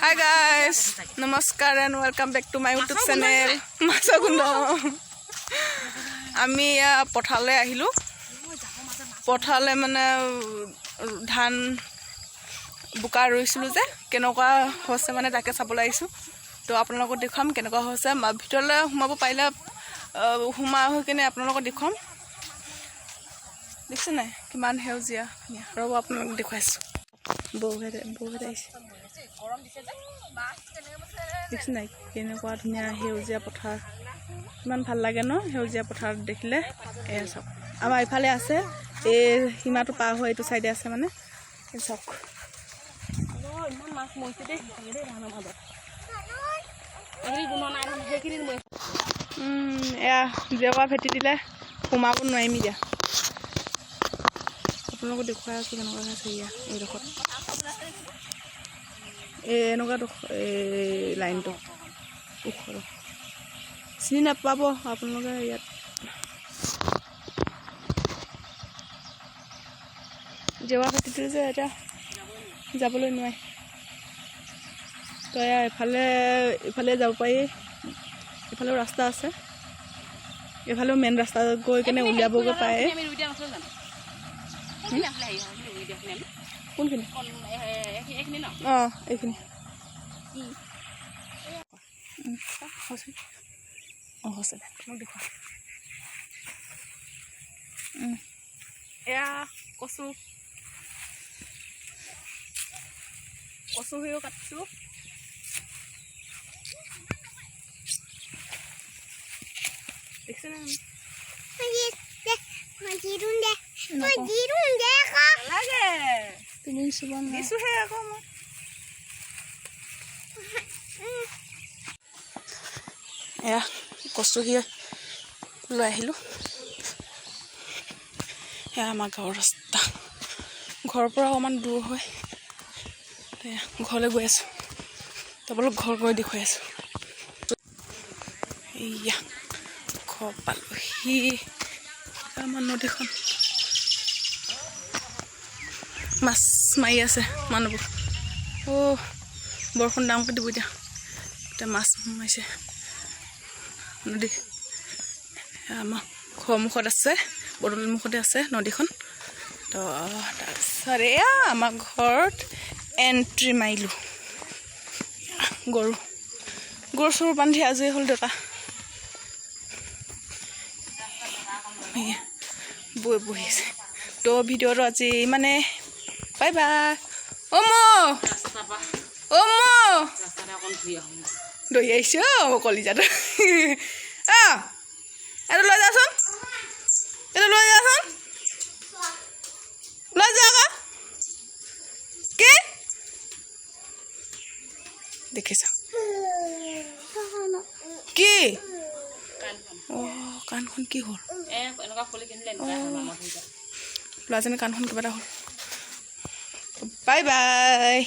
Hi guys, namaskar and welcome back to my YouTube channel. Masagundo. Ami pothale ahilu. Pothale mane dhan buka roisilu je kenoka hose mane take sabole aisu. To apnalokot dekham kenoka hose ma bhitorle humabo paila huma hoi kene apnalokot dekham. Dekhse nai kiman heujia robo apnalok dekhaisu. Bohede aise. Dekhse nai kenekwa dhunia heujia pothar. Kiman ভাল লাগে ন হেউজিয়া পথাৰ দেখিলে এ সক আমাৰ ইফালে আছে এই হিমাটো পাৰ হৈ এইটো সাইডে আছে মানে এই সক ইমান মাছ মইছে দে হেৰে ৰানা মাদ এই গুণ নাই হেকিৰিন মই এয়া জেৱা ভেটি দিলে সোমাব নোৱাৰিমি দিয়া আপোনালোক দেখুৱাই আছো কেনেকুৱা আছে ইয়া এই ৰখত এই এনেকুৱা এই লাইনটো ওখৰ চিনি নাপাব আপোনালোকে ইয়াত জেৱা ভেটিটো যে এটা যাবলৈ নোৱাৰে তো ইফালে যাব পাৰি ইফালেও ৰাস্তা আছে ইফালেও মেইন ৰাস্তা গৈ কেনে উলিয়াবগৈ পাৰে কোনখিনি অঁ এইখিনি হৈছে মোক দেখুৱা এয়া কচু হিও কাটিছো দেখছে না তুমি চুবন দিছোহে আকৌ মই এয়া কচু হিয়ে লৈ আহিলোঁ এয়া আমাৰ গাঁৱৰ ৰাস্তা ঘৰৰ পৰা অকণমান দূৰ হয় ঘৰলৈ গৈ আছোঁ তাৰপৰা ঘৰ গৈ দেখুৱাই আছোঁ এয়া ঘৰ পালোহি আমাৰ নদীখন মাছ মাৰি আছে মানুহবোৰ বৰষুণ ডাঙৰকৈ দিব এতিয়া এতিয়া মাছ সোমাইছে নদী আমাৰ ঘৰৰ মুখত আছে বদলিৰ মুখতে আছে নদীখন তো তাৰপিছত এয়া আমাৰ ঘৰত এণ্ট্ৰি মাৰিলোঁ গৰু চৰু বান্ধি আজৰি হ'ল দেউতা বহিছে তো ভিডিঅ'টো আজি মানে বাই বাই দৈ আহিছে কলিজাটো এইটো লৈ যাচোন লৈ যা আকৌ কি দেখিছ কি কাণখন কি হ'ল ল'ৰাজনে কাণখন কিবা এটা হ'ল বাই বাই